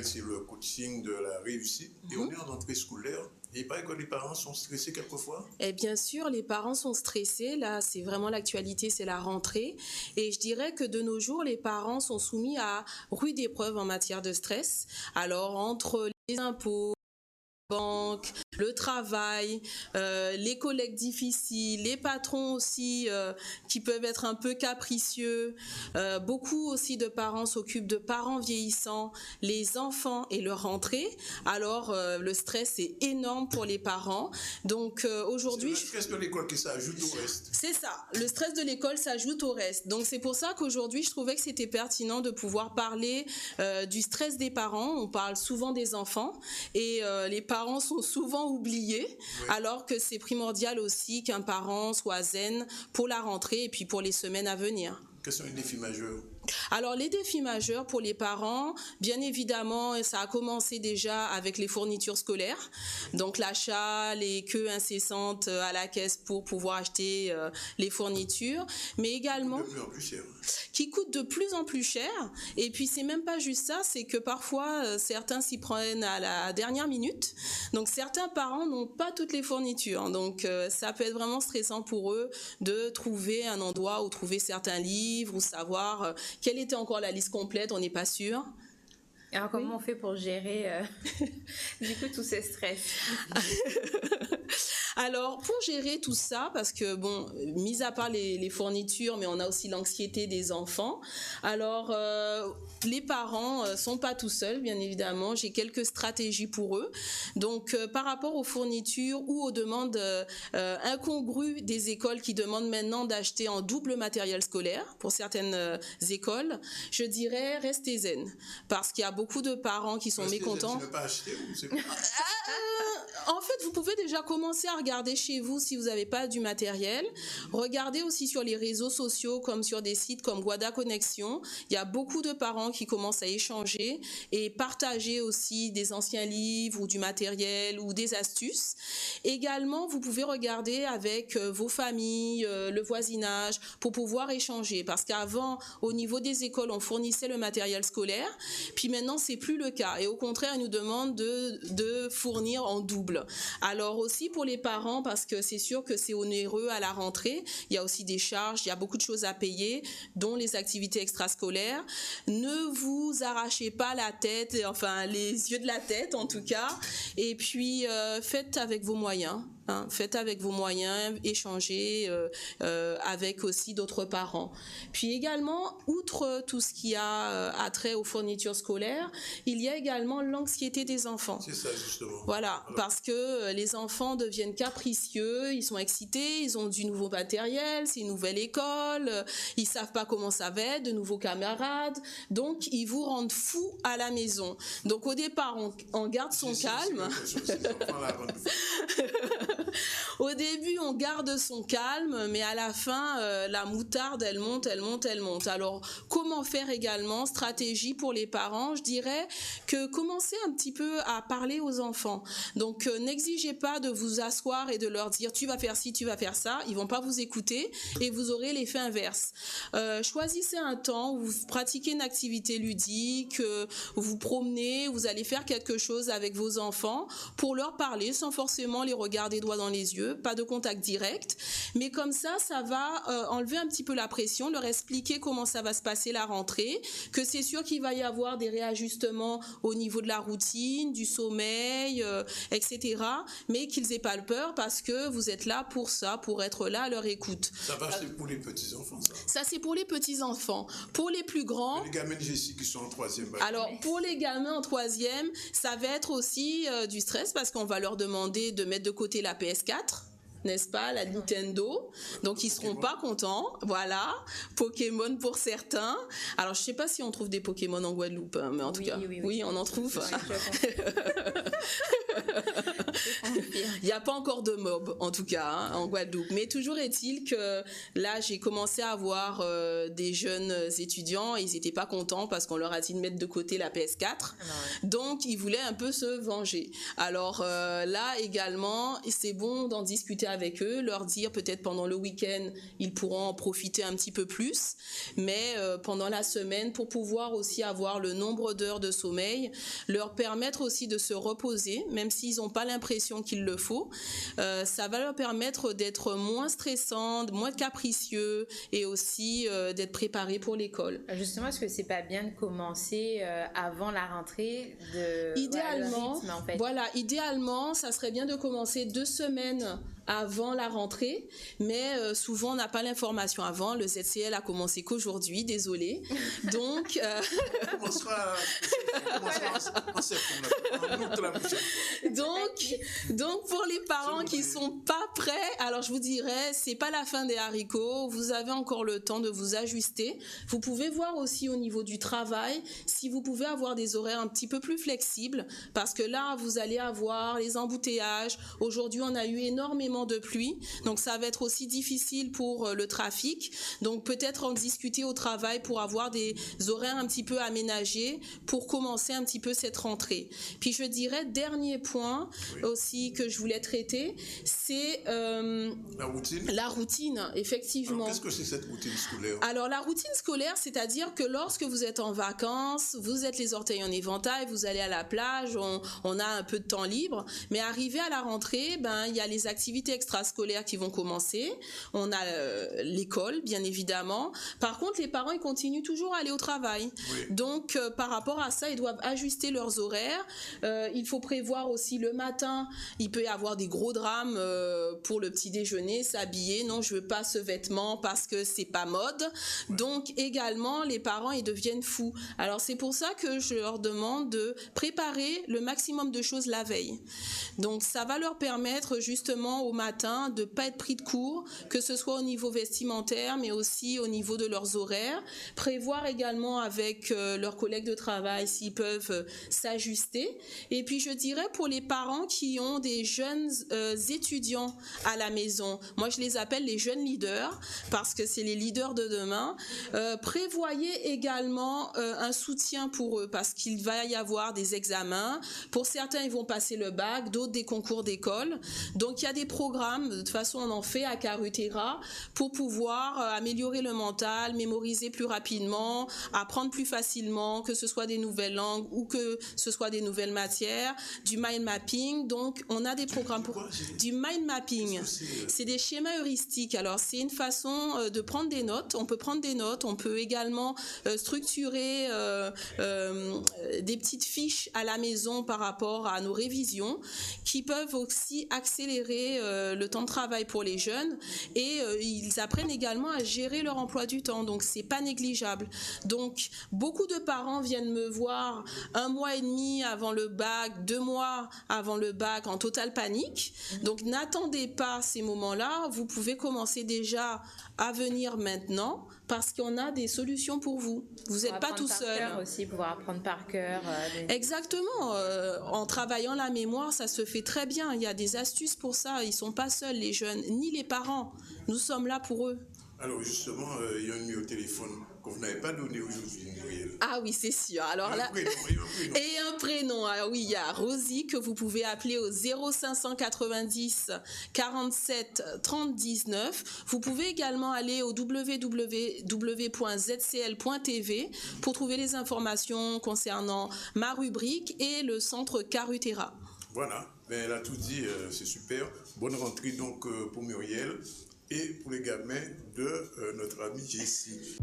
rappelle, c'est le coaching de la réussite. Et on est en rentrée scolaire. Et il paraît que les parents sont stressés quelquefois. Et bien sûr, les parents sont stressés. Là, c'est vraiment l'actualité, c'est la rentrée. Et je dirais que de nos jours, les parents sont soumis à rude épreuve en matière de stress. Alors, entre les impôts, banque, le travail, les collègues difficiles, les patrons aussi qui peuvent être un peu capricieux. Beaucoup aussi de parents s'occupent de parents vieillissants, les enfants et leur rentrée. Alors le stress est énorme pour les parents. Donc aujourd'hui, c'est le stress de l'école qui s'ajoute au reste. C'est ça, le stress de l'école s'ajoute au reste. Donc c'est pour ça qu'aujourd'hui, je trouvais que c'était pertinent de pouvoir parler du stress des parents. On parle souvent des enfants et les parents sont souvent oubliés, alors que c'est primordial aussi qu'un parent soit zen pour la rentrée et puis pour les semaines à venir. Quels sont les défis majeurs? Alors les défis majeurs pour les parents, bien évidemment, ça a commencé déjà avec les fournitures scolaires, donc l'achat, les queues incessantes à la caisse pour pouvoir acheter les fournitures, mais également de plus en plus cher. Qui coûtent de plus en plus cher. Et puis c'est même pas juste ça, c'est que parfois certains s'y prennent à la dernière minute. Donc certains parents n'ont pas toutes les fournitures, donc ça peut être vraiment stressant pour eux de trouver un endroit où trouver certains livres ou savoir quelle était encore la liste complète, on n'est pas sûr. Alors comment on fait pour gérer du coup tous ces stress? Alors, pour gérer tout ça, parce que, bon, mis à part les fournitures, mais on a aussi l'anxiété des enfants. Alors, les parents sont pas tout seuls, bien évidemment. J'ai quelques stratégies pour eux. Donc, par rapport aux fournitures ou aux demandes incongrues des écoles qui demandent maintenant d'acheter en double matériel scolaire pour certaines écoles, je dirais restez zen. Parce qu'il y a beaucoup de parents qui sont mécontents. Tu ne veux pas acheter ou c'est pas... En fait, vous pouvez déjà commencer à regarder chez vous si vous n'avez pas du matériel. Regardez aussi sur les réseaux sociaux comme sur des sites comme Guada Connexion. Il y a beaucoup de parents qui commencent à échanger et partager aussi des anciens livres ou du matériel ou des astuces. Également, vous pouvez regarder avec vos familles, le voisinage pour pouvoir échanger. Parce qu'avant, au niveau des écoles, on fournissait le matériel scolaire. Puis maintenant, c'est plus le cas. Et au contraire, ils nous demandent de fournir en double. Alors aussi pour les parents, parce que c'est sûr que c'est onéreux à la rentrée, il y a aussi des charges, il y a beaucoup de choses à payer, dont les activités extrascolaires. Ne vous arrachez pas la tête, enfin les yeux de la tête en tout cas, et puis faites avec vos moyens. Faites avec vos moyens, échangez avec aussi d'autres parents. Puis également, outre tout ce qui a trait aux fournitures scolaires, il y a également l'anxiété des enfants. C'est ça justement. Voilà, parce que les enfants deviennent capricieux, ils sont excités, ils ont du nouveau matériel, c'est une nouvelle école, ils savent pas comment ça va être, de nouveaux camarades, donc ils vous rendent fous à la maison. Donc au départ, on garde son calme. Au début, on garde son calme, mais à la fin, la moutarde, elle monte. Alors, comment faire également? Stratégie pour les parents, je dirais que commencez un petit peu à parler aux enfants. Donc, n'exigez pas de vous asseoir et de leur dire tu vas faire ci, tu vas faire ça. Ils vont pas vous écouter et vous aurez l'effet inverse. Choisissez un temps où vous pratiquez une activité ludique, vous promenez, vous allez faire quelque chose avec vos enfants pour leur parler sans forcément les regarder droit dans les yeux, pas de contact direct, mais comme ça va enlever un petit peu la pression, leur expliquer comment ça va se passer la rentrée, que c'est sûr qu'il va y avoir des réajustements au niveau de la routine, du sommeil, etc., mais qu'ils aient pas le peur parce que vous êtes là pour ça, pour être là à leur écoute. Ça va, c'est pour les petits-enfants, ça. Ça, c'est pour les petits-enfants. Pour les plus grands... Les gamins de Jessie qui sont en troisième. Alors, pour les gamins en troisième, ça va être aussi du stress parce qu'on va leur demander de mettre de côté la PS4, n'est-ce pas, la Nintendo. Donc, ils seront pas contents. Voilà. Pokémon pour certains. Alors, je sais pas si on trouve des Pokémon en Guadeloupe, hein, mais en tout cas, oui, on en trouve. Il n'y a pas encore de mob, en tout cas, hein, en Guadeloupe. Mais toujours est-il que là, j'ai commencé à voir des jeunes étudiants. Ils n'étaient pas contents parce qu'on leur a dit de mettre de côté la PS4. Donc, ils voulaient un peu se venger. Alors là, également, c'est bon d'en discuter avec eux, leur dire peut-être pendant le week-end, ils pourront en profiter un petit peu plus. Mais pendant la semaine, pour pouvoir aussi avoir le nombre d'heures de sommeil, leur permettre aussi de se reposer, même s'ils n'ont pas l'impression qu'il le faut. Ça va leur permettre d'être moins stressants, moins capricieux et aussi d'être préparés pour l'école. Justement, est-ce que c'est pas bien de commencer avant la rentrée idéalement, rythme, en fait. Voilà, idéalement, ça serait bien de commencer 2 semaines avant la rentrée, mais souvent on n'a pas l'information avant. Le ZCL a commencé qu'aujourd'hui, désolé. Donc, On commencera en septembre. Donc pour les parents qui sont pas prêts, alors je vous dirais, c'est pas la fin des haricots. Vous avez encore le temps de vous ajuster. Vous pouvez voir aussi au niveau du travail si vous pouvez avoir des horaires un petit peu plus flexibles, parce que là vous allez avoir les embouteillages. Aujourd'hui on a eu énormément de pluie, donc ça va être aussi difficile pour le trafic. Donc peut-être en discuter au travail pour avoir des horaires un petit peu aménagés pour commencer un petit peu cette rentrée. Puis je dirais, dernier point aussi que je voulais traiter, c'est la routine, effectivement. Alors, qu'est-ce que c'est cette routine scolaire? Alors la routine scolaire, c'est-à-dire que lorsque vous êtes en vacances, vous êtes les orteils en éventail, vous allez à la plage, on a un peu de temps libre, mais arrivé à la rentrée, il y a les activités extrascolaires qui vont commencer, on a l'école bien évidemment. Par contre, les parents ils continuent toujours à aller au travail. Donc par rapport à ça, ils doivent ajuster leurs horaires. Il faut prévoir aussi le matin, il peut y avoir des gros drames pour le petit déjeuner, s'habiller, non je veux pas ce vêtement parce que c'est pas mode. Donc également les parents ils deviennent fous. Alors c'est pour ça que je leur demande de préparer le maximum de choses la veille. Donc ça va leur permettre justement au matin de pas être pris de court, que ce soit au niveau vestimentaire mais aussi au niveau de leurs horaires. Prévoir également avec leurs collègues de travail s'ils peuvent s'ajuster. Et puis je dirais pour les parents qui ont des jeunes étudiants à la maison, moi je les appelle les jeunes leaders parce que c'est les leaders de demain. Prévoyez également un soutien pour eux parce qu'il va y avoir des examens. Pour certains ils vont passer le bac, d'autres des concours d'école. Donc il y a des programmes, de toute façon on en fait à Carutera pour pouvoir améliorer le mental, mémoriser plus rapidement, apprendre plus facilement, que ce soit des nouvelles langues ou que ce soit des nouvelles matières, du mind mapping. Donc on a des programmes pour du mind mapping. C'est des schémas heuristiques. Alors c'est une façon de prendre des notes. On peut prendre des notes, on peut également structurer des petites fiches à la maison par rapport à nos révisions qui peuvent aussi accélérer le temps de travail pour les jeunes et ils apprennent également à gérer leur emploi du temps. Donc c'est pas négligeable. Donc beaucoup de parents viennent me voir 1 mois et demi avant le bac, 2 mois avant le bac en totale panique. Donc n'attendez pas ces moments-là, vous pouvez commencer déjà à venir maintenant parce qu'on a des solutions pour vous. Vous n'êtes pas tout seul. Aussi pouvoir apprendre par cœur. Exactement. En travaillant la mémoire, ça se fait très bien. Il y a des astuces pour ça. Ils sont pas seuls, les jeunes, ni les parents. Nous sommes là pour eux. Alors justement, il y a un numéro de téléphone que vous n'avez pas donné aujourd'hui, Muriel. Ah oui, c'est sûr. Alors là, et un prénom. Alors oui, il y a Rosie que vous pouvez appeler au 0590 47 30 19. Vous pouvez également aller au www.zcl.tv pour trouver les informations concernant ma rubrique et le centre Carutera. Voilà, elle a tout dit, c'est super. Bonne rentrée donc pour Muriel et pour les gamins de notre amie Jessie.